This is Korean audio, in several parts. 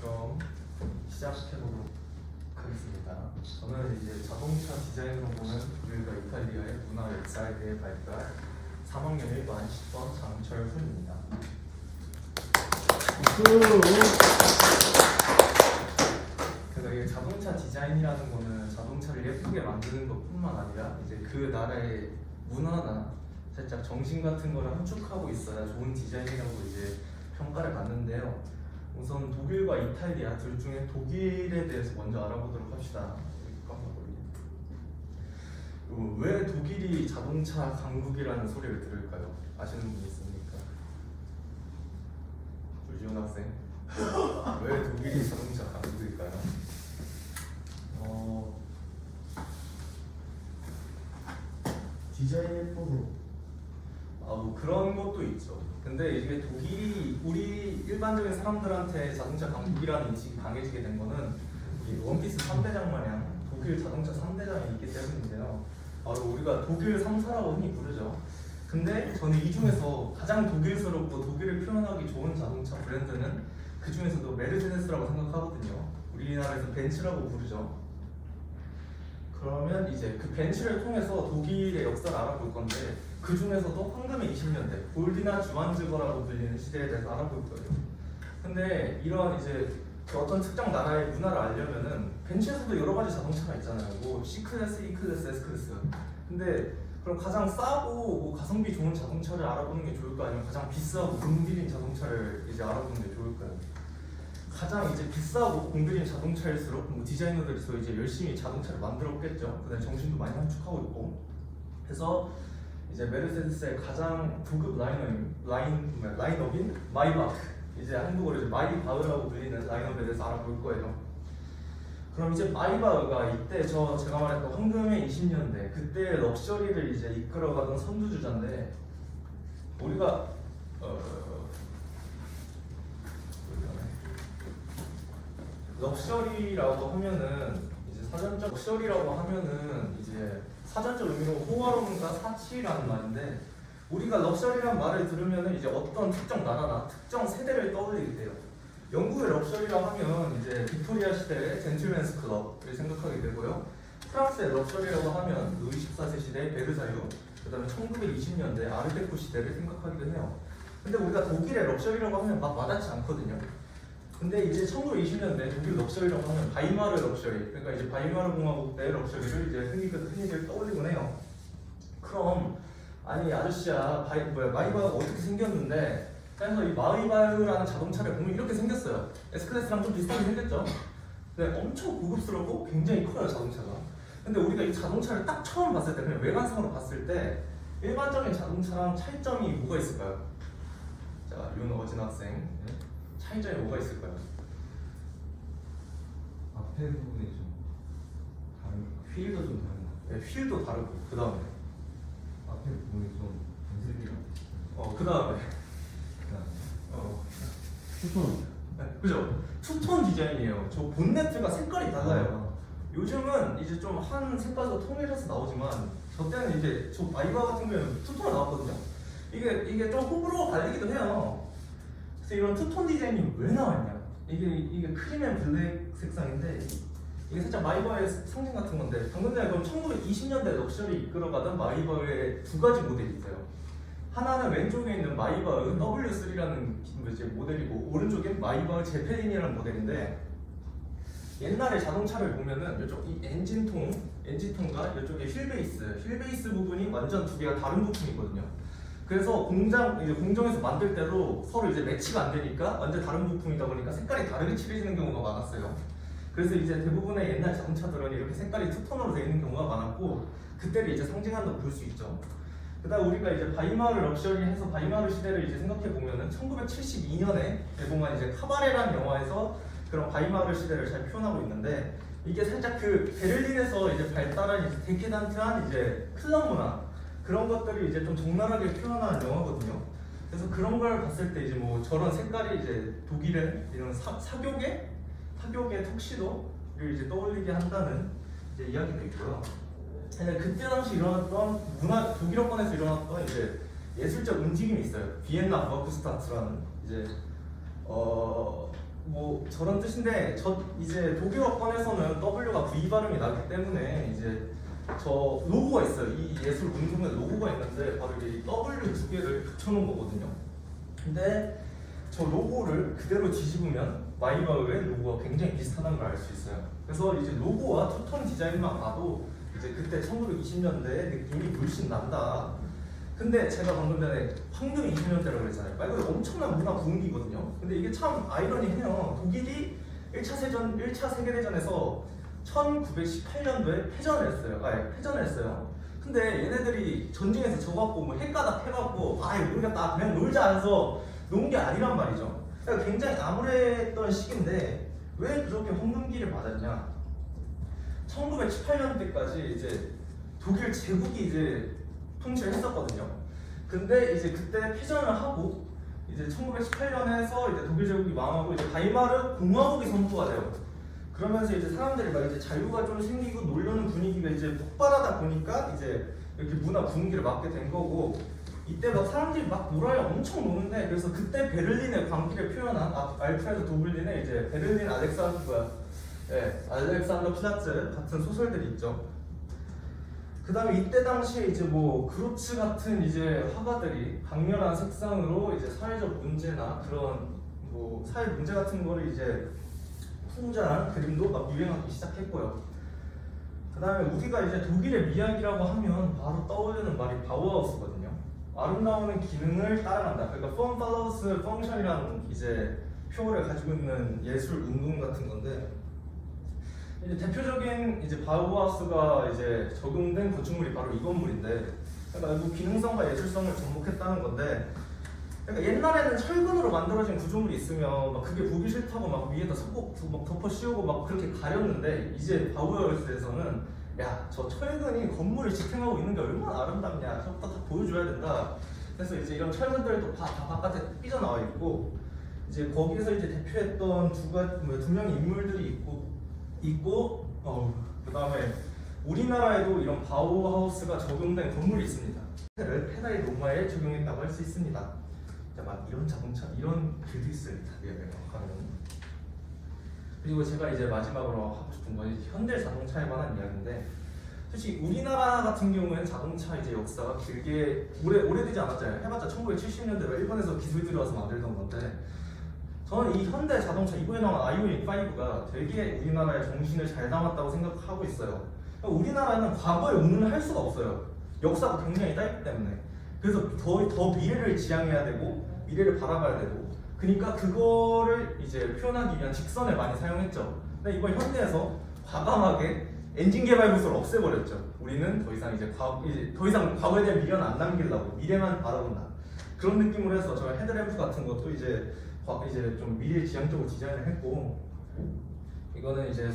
그럼 시작해보도록 하겠습니다. 저는 이제 자동차 디자인으로 보는 독일과 이탈리아의 문화 역사에 대해 발표할 3학년 1반 10번 장철훈입니다. 그래서 이 자동차 디자인이라는 거는 자동차를 예쁘게 만드는 것뿐만 아니라 이제 그 나라의 문화나 살짝 정신 같은 거를 함축하고 있어야 좋은 디자인이라고 이제 평가를 받는데요. 우선 독일과 이탈리아 둘 중에 독일에 대해서 먼저 알아보도록 합시다. 왜 독일이 자동차 강국이라는 소리를 들을까요? 아시는 분 있습니까? 조지훈 학생. 왜 독일이 자동차 강국일까요? 디자인 예뻐서. 뭐 그런 것도 있죠. 근데 이게 독일이 우리 일반적인 사람들한테 자동차 강국이라는 인식이 강해지게 된 거는 이 원피스 3대장 마냥 독일 자동차 3대장이 있기 때문인데요. 바로 우리가 독일 3사라고 흔히 부르죠. 근데 저는 이 중에서 가장 독일스럽고 독일을 표현하기 좋은 자동차 브랜드는 그 중에서도 메르세데스라고 생각하거든요. 우리나라에서 벤츠라고 부르죠. 그러면 이제 그 벤츠를 통해서 독일의 역사를 알아볼 건데 그 중에서도 황금의 20년대, 골디나 주완즈거라고 불리는 시대에 대해서 알아볼 거예요. 근데 이런 이제 그 어떤 특정 나라의 문화를 알려면은 벤츠에서도 여러 가지 자동차가 있잖아요. 뭐 C클래스, E클래스, S클래스. 근데 그럼 가장 싸고 뭐 가성비 좋은 자동차를 알아보는 게 좋을까 아니면 가장 비싸고 공들인 자동차를 이제 알아보는 게 좋을까요? 가장 이제 비싸고 공들인 자동차일수록 뭐 디자이너들이 이제 열심히 자동차를 만들었겠죠. 그다음에 정신도 많이 함축하고 있고. 그래서 이제 메르세데스의 가장 고급 라인업인 마이바흐, 이제 한국어로 이제 마이바흐라고 불리는 라인업에 대해서 알아볼 거예요. 그럼 이제 마이바흐가 이때 제가 말했던 황금의 20년대 그때의 럭셔리를 이제 이끌어가던 선두주자인데 우리가 럭셔리라고 하면은 이제 사전적 의미로 호화로움과 사치라는 말인데 우리가 럭셔리라는 말을 들으면은 이제 어떤 특정 나라나 특정 세대를 떠올리게 돼요. 영국의 럭셔리라고 하면 이제 빅토리아 시대의 젠틀맨스 클럽을 생각하게 되고요. 프랑스의 럭셔리라고 하면 루이 14세 시대의 베르사유, 그다음에 1920년대 아르데코 시대를 생각하기도 해요. 근데 우리가 독일의 럭셔리라고 하면 막 와닿지 않거든요. 근데 이제 1920년대 독일 럭셔리라고 하면 바이마르 럭셔리, 그러니까 이제 바이마르 공화국 때 럭셔리를 이제 흔히들 떠올리곤 해요. 그럼 아니 아저씨야 마이바흐가 어떻게 생겼는데? 그래서 이 마이바흐라는 자동차를 보면 이렇게 생겼어요. S클래스랑 좀 비슷하게 생겼죠. 근데 엄청 고급스럽고 굉장히 커요 자동차가. 근데 우리가 이 자동차를 딱 처음 봤을 때 그냥 외관상으로 봤을 때 일반적인 자동차랑 차이점이 뭐가 있을까요? 자, 윤어진 학생. 차이점이 뭐가 있을까요? 앞에 부분이 좀 다른, 휠도 좀 다른 것 같아요. 네, 휠도 다르고 그 다음에 앞에 부분이 좀 연습이랑 그 다음에 투톤. 네, 그죠? 투톤 디자인이에요. 저 본네트가 색깔이 달라요. 요즘은 이제 좀 한 색깔도 통일해서 나오지만 저 때는 이제 저 마이바흐 같은 경우는 투톤이 나왔거든요. 이게 좀 호불호가 갈리기도 해요. 그래서 이런 투톤 디자인이 왜 나왔냐? 이게 크림 앤 블랙 색상인데 이게 살짝 마이바흐의 상징 같은 건데 방금 전에 그럼 1920년대 럭셔리 이끌어가던 마이바흐의 두 가지 모델이 있어요. 하나는 왼쪽에 있는 마이바흐 W3라는 모델이고 오른쪽엔 마이바흐 제페린이라는 모델인데 옛날에 자동차를 보면은 이쪽 이 엔진통과 이쪽에 휠베이스 부분이 완전 두 개가 다른 부품이거든요. 그래서 공정에서 만들 때도 서로 이제 매치가 안 되니까 완전 다른 부품이다 보니까 색깔이 다르게 칠해지는 경우가 많았어요. 그래서 이제 대부분의 옛날 자동차들은 이렇게 색깔이 투톤으로 되어 있는 경우가 많았고 그때를 이제 상징한다고 볼 수 있죠. 그다음 우리가 이제 바이마르 럭셔리 해서 바이마르 시대를 이제 생각해 보면은 1972년에 개봉한 이제 카바레라는 영화에서 그런 바이마르 시대를 잘 표현하고 있는데 이게 살짝 그 베를린에서 이제 발달한 이제 데케단트한 이제 클럽 문화 그런 것들을 이제 좀 적나라하게 표현하는 영화거든요. 그래서 그런 걸 봤을 때 이제 뭐 저런 색깔이 이제 독일의 이런 사교계 턱시도를 이제 떠올리게 한다는 이제 이야기도 있고요. 근데 그때 당시 일어났던 독일어권에서 일어났던 이제 예술적 움직임이 있어요. 비엔나 버크스타트라는 이제 뭐 저런 뜻인데 이제 독일어권에서는 W가 V 발음이 나기 때문에 이제 저 로고가 있어요. 이 예술 운동에 로고가 있는데 바로 이 W 두 개를 붙여놓은 거거든요. 근데 저 로고를 그대로 뒤집으면 마이바흐의 로고가 굉장히 비슷하다는 걸 알 수 있어요. 그래서 이제 로고와 투톤 디자인만 봐도 이제 그때 1920년대의 느낌이 물씬 난다. 근데 제가 방금 전에 황금 20년대라고 그랬잖아요. 말 그대로 엄청난 문화 부흥기거든요. 근데 이게 참 아이러니해요. 독일이 1차 세계대전에서 1918년도에 패전을 했어요. 근데 얘네들이 전쟁에서 져갖고 뭐 핵가닥 해갖고 우리가 딱 그냥 놀자 해서 놓은 게 아니란 말이죠. 그러니까 굉장히 암울했던 시기인데 왜 그렇게 황금기를 맞았냐? 1918년대까지 이제 독일 제국이 이제 통치를 했었거든요. 근데 이제 그때 패전을 하고 이제 1918년에서 이제 독일 제국이 망하고 이제 바이마르 공화국이 선포가 돼요. 그러면서 이제 사람들이 막 이제 자유가 좀 생기고 놀려는 분위기가 이제 폭발하다 보니까 이제 이렇게 문화 분위기를 맞게 된 거고, 이때 막 사람들이 막 놀아요. 엄청 노는데, 그래서 그때 베를린의 광기를 표현한 알프레드 도블린의 이제 베를린 알렉산더 플라츠 같은 소설들이 있죠. 그 다음에 이때 당시에 이제 뭐 그로츠 같은 이제 화가들이 강렬한 색상으로 이제 사회적 문제나 그런 뭐 사회 문제 같은 거를 이제 풍자한 그림도 막 유행하기 시작했고요. 그 다음에 우리가 이제 독일의 미학이라고 하면 바로 떠오르는 말이 바우하우스거든요. 아름다움은 기능을 따라간다. 그러니까 form follows function이라는 이제 표어를 가지고 있는 예술 운동 같은 건데, 이제 대표적인 이제 바우하우스가 이제 적용된 건축물이 바로 이 건물인데, 그러니까 뭐 기능성과 예술성을 접목했다는 건데, 그러니까 옛날에는 철근으로 만들어진 구조물이 있으면 막 그게 보기 싫다고 막 위에다 막 덮어 씌우고 막 그렇게 가렸는데, 이제 바우하우스에서는 야, 저 철근이 건물을 지탱하고 있는 게 얼마나 아름답냐, 저부터 다 보여줘야 된다. 그래서 이제 이런 철근들도 다 바깥에 삐져나와 있고, 이제 거기서 이제 대표했던 두 명의 인물들이 있고 그 다음에 우리나라에도 이런 바우하우스가 적용된 건물이 있습니다. 페달이 로마에 적용했다고 할 수 있습니다. 막 이런 자동차, 이런 글도 있어요. 그리고 제가 이제 마지막으로 하고 싶은 건 현대 자동차에 관한 이야기인데, 솔직히 우리나라 같은 경우에는 자동차 이제 역사가 길게 오래되지 않았잖아요. 해봤자 1970년대 일본에서 기술 들어와서 만들던 건데, 저는 이 현대 자동차 이번에 나온 아이오닉 5가 되게 우리나라의 정신을 잘 담았다고 생각하고 있어요. 우리나라는 과거에 운운할 수가 없어요. 역사가 굉장히 짧기 때문에. 그래서 더 미래를 지향해야 되고 미래를 바라봐야 되고, 그러니까 그거를 이제 표현하기 위한 직선을 많이 사용했죠. 근데 이번 현대에서 과감하게 엔진 개발 부서를 없애버렸죠. 우리는 더 이상 과거에 대한 미련을 안 남기려고 미래만 바라본다. 그런 느낌으로 해서 저 헤드램프 같은 것도 이제 좀 미래지향적으로 디자인을 했고, 이거는 이제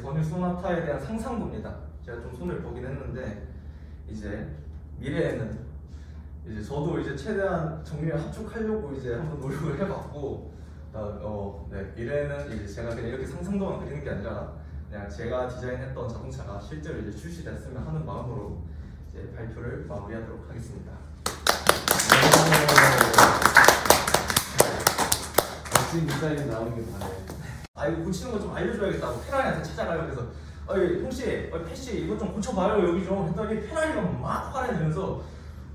더뉴 소나타에 대한 상상도입니다. 제가 좀 손을 보긴 했는데, 이제 미래에는 이제 저도 이제 최대한 정리를 합축하려고 이제 한번 노력을 해봤고, 미래에는 이제 제가 그냥 이렇게 상상도만 그리는 게 아니라 그냥 제가 디자인했던 자동차가 실제로 이제 출시됐으면 하는 마음으로 이제 발표를 마무리하도록 하겠습니다. 멋진 디자인 나오는 게 다네. 이거 고치는 거 좀 알려줘야겠다고 페라리한테 찾아가요. 그래서 형씨, 패씨 이거 좀 고쳐봐요 여기 좀 했더니 페라리가 막 화를 내면서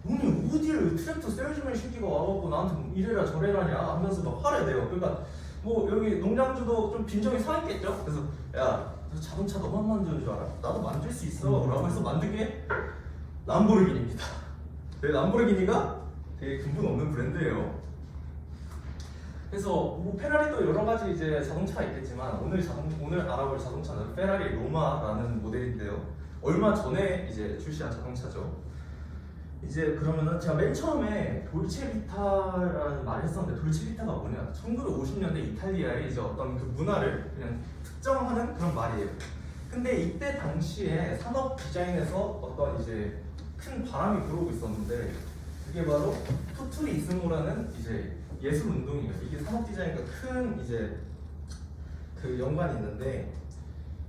오늘 어디를 트랙터 세일즈맨 시키고 와갖고 나한테 이래라 저래라냐 하면서 막 화를 내요. 그러니까 뭐 여기 농장주도 좀 빈정이 상했겠죠. 그래서 야, 너 자동차 너만 만드는 줄 알아? 나도 만들 수 있어 라고 해서 만든 게 람보르기니입니다. 람보르기니가 되게 근본 없는 브랜드예요. 그래서 뭐 페라리도 여러 가지 이제 자동차가 있겠지만 오늘 알아볼 자동차는 페라리 로마라는 모델인데요. 얼마 전에 이제 출시한 자동차죠. 이제 그러면은 제가 맨 처음에 돌체비타라는 말을 했었는데, 돌체비타가 뭐냐? 1950년대 이탈리아의 이제 어떤 그 문화를 그냥 특정하는 그런 말이에요. 근데 이때 당시에 산업 디자인에서 어떤 이제 큰 바람이 불어오고 있었는데, 그게 바로 푸투리스모라는 이제 예술 운동이에요. 이게 산업 디자인과 큰 이제 그 연관이 있는데,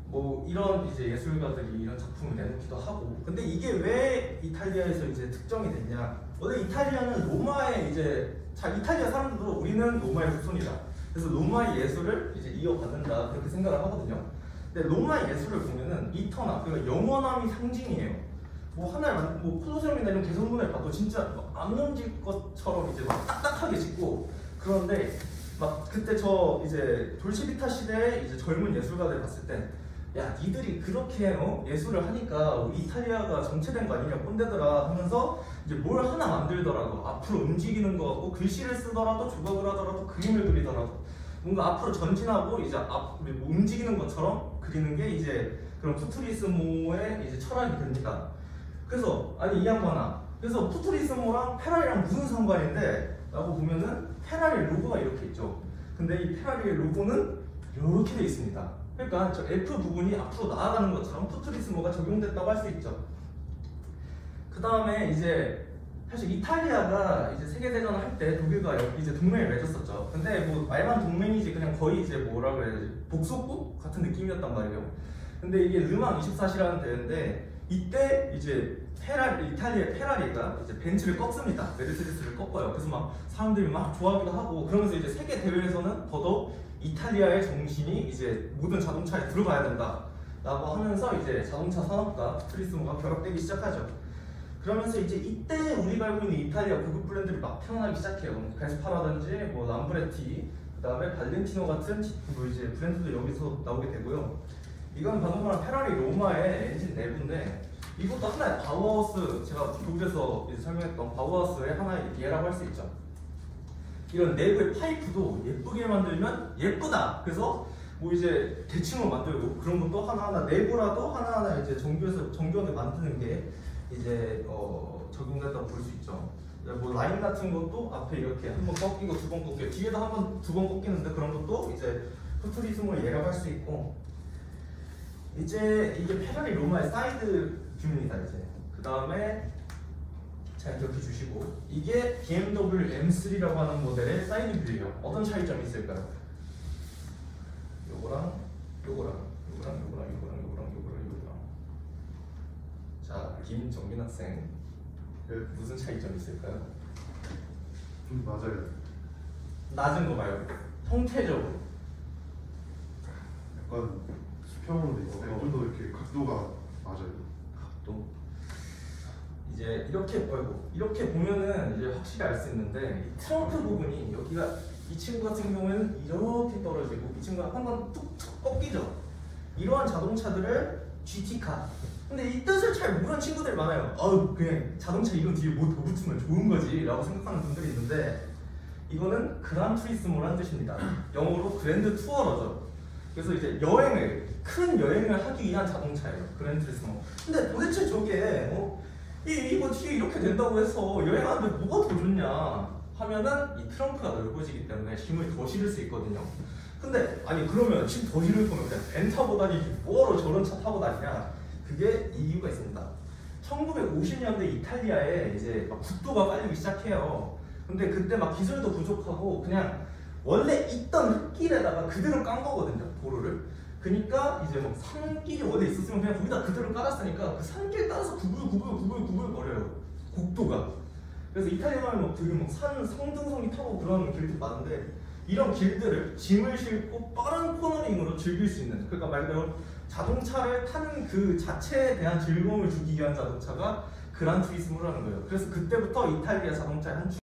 뭐 이런 이제 예술가들이 이런 작품을 내놓기도 하고. 근데 이게 왜 이탈리아에서 이제 특정이 됐냐? 원래 이탈리아는 로마의 이제 자, 이탈리아 사람들도 우리는 로마의 후손이다. 그래서 로마의 예술을 이제 이어받는다 그렇게 생각을 하거든요. 근데 로마의 예술을 보면은 이터나 그러니까 영원함이 상징이에요. 뭐 하나를 뭐 콜로세움이나 이런 개선문을 봐도 진짜 안 넘질 것처럼 이제 막 딱딱하게 짓고 그런데 막 그때 저 이제 돌시비타 시대의 이제 젊은 예술가들 봤을 때 야 니들이 그렇게 예술을 하니까 우리 이탈리아가 정체된 거 아니냐 꼰대들아 하면서 이제 뭘 하나 만들더라도 앞으로 움직이는 거 같고 글씨를 쓰더라도 조각을 하더라도 그림을 그리더라도 뭔가 앞으로 전진하고 이제 뭐 움직이는 것처럼 그리는 게 이제 그런 푸투리스모의 이제 철학이 됩니다. 그래서 아니 이 양반아 그래서 푸투리스모랑 페라리랑 무슨 상관인데 라고 보면은 페라리 로고가 이렇게 있죠. 근데 이 페라리의 로고는 이렇게 돼 있습니다. 그러니까 저 F 부분이 앞으로 나아가는 것처럼 푸투리스모가 적용됐다고 할 수 있죠. 그 다음에 이제 사실 이탈리아가 이제 세계대전을 할 때 독일과 이제 동맹을 맺었었죠. 근데 뭐 말만 동맹이지 그냥 거의 이제 뭐라 그래야지 복속국 같은 느낌이었단 말이에요. 근데 이게 르망 24시라는 대회인데 이때 이제 이탈리아의 페라리가 이제 벤츠를 꺾습니다. 메르세데스를 꺾어요. 그래서 막 사람들이 막 좋아하기도 하고 그러면서 이제 세계 대회에서는 더더욱 이탈리아의 정신이 이제 모든 자동차에 들어가야 된다라고 하면서 이제 자동차 산업과 푸투리스모가 결합되기 시작하죠. 그러면서 이제 이때 우리가 알고 있는 이탈리아 고급 브랜드들이 막 태어나기 시작해요. 베스파라든지 뭐 람브레티, 그다음에 발렌티노 같은 뭐 이제 브랜드도 여기서 나오게 되고요. 이건 방금 말한 페라리 로마의 엔진 내부인데 이것도 하나의 바우하우스, 제가 독일에서 이제 설명했던 바우하우스의 하나의 예라고 할 수 있죠. 이런 내부의 파이프도 예쁘게 만들면 예쁘다. 그래서 뭐 이제 대칭으로 만들고 그런 것도 하나하나 내부라도 하나하나 이제 정교하게 만드는 게 이제 적용된다고 볼 수 있죠. 뭐 라인 같은 것도 앞에 이렇게 한 번 꺾이고 두 번 꺾여요. 뒤에도 한 번, 두 번 꺾이는데 그런 것도 이제 푸투리스모의 예라고 할 수 있고 이제 이게 페라리 로마의 사이드 뷰입니다. 이제 그 다음에 잘 기억해 주시고 이게 BMW M3라고 하는 모델의 사이드 뷰예요. 어떤 차이점이 있을까요? 요거랑 요거랑 요거랑 요거랑 요거랑 요거랑 요거랑 자, 김정민 학생 무슨 차이점이 있을까요? 맞아요. 낮은 거 말고 형태적으로 약간 수평으로 돼 있어요. 좀 더 이렇게 각도가 맞아요. 각도 이제 이렇게 보면은 이제 확실히 알 수 있는데 이 트렁크 부분이 여기가 이 친구 같은 경우에는 이렇게 떨어지고 이 친구가 한번 툭툭 꺾이죠. 이러한 자동차들을 GT카. 근데 이 뜻을 잘 모르는 친구들이 많아요. 그냥 자동차 이름 뒤에 뭐 더 붙으면 좋은 거지 라고 생각하는 분들이 있는데 이거는 그란 투리스모라는 뜻입니다. 영어로 그랜드 투어러죠. 그래서 이제 큰 여행을 하기 위한 자동차예요. 그랜드 투리스모. 근데 도대체 저게 이거 뒤에 이렇게 된다고 해서 여행하는데 뭐가 더 좋냐 하면은 이 트렁크가 넓어지기 때문에 짐을 더 실을 수 있거든요. 근데 아니 그러면 짐 더 실을 거면 그냥 벤 타고 다니지 뭐하러 저런 차 타고 다니냐? 그게 이유가 있습니다. 1950년대 이탈리아에 이제 막 국도가 깔리기 시작해요. 근데 그때 막 기술도 부족하고 그냥 원래 있던 흙길에다가 그대로 깐 거거든요, 도로를. 그러니까 이제 막 산길이 원래 있었으면 그냥 거기다 그대로 깔았으니까 그 산길 따라서 구불 거려요, 국도가. 그래서 이탈리아 가면 막 되게 막 성등성이 타고 그런 길들 많은데 이런 길들을 짐을 싣고 빠른 코너링으로 즐길 수 있는, 그러니까 말 그대로 자동차를 타는 그 자체에 대한 즐거움을 주기 위한 자동차가 그란 투리스모라는 거예요. 그래서 그때부터 이탈리아 자동차의 한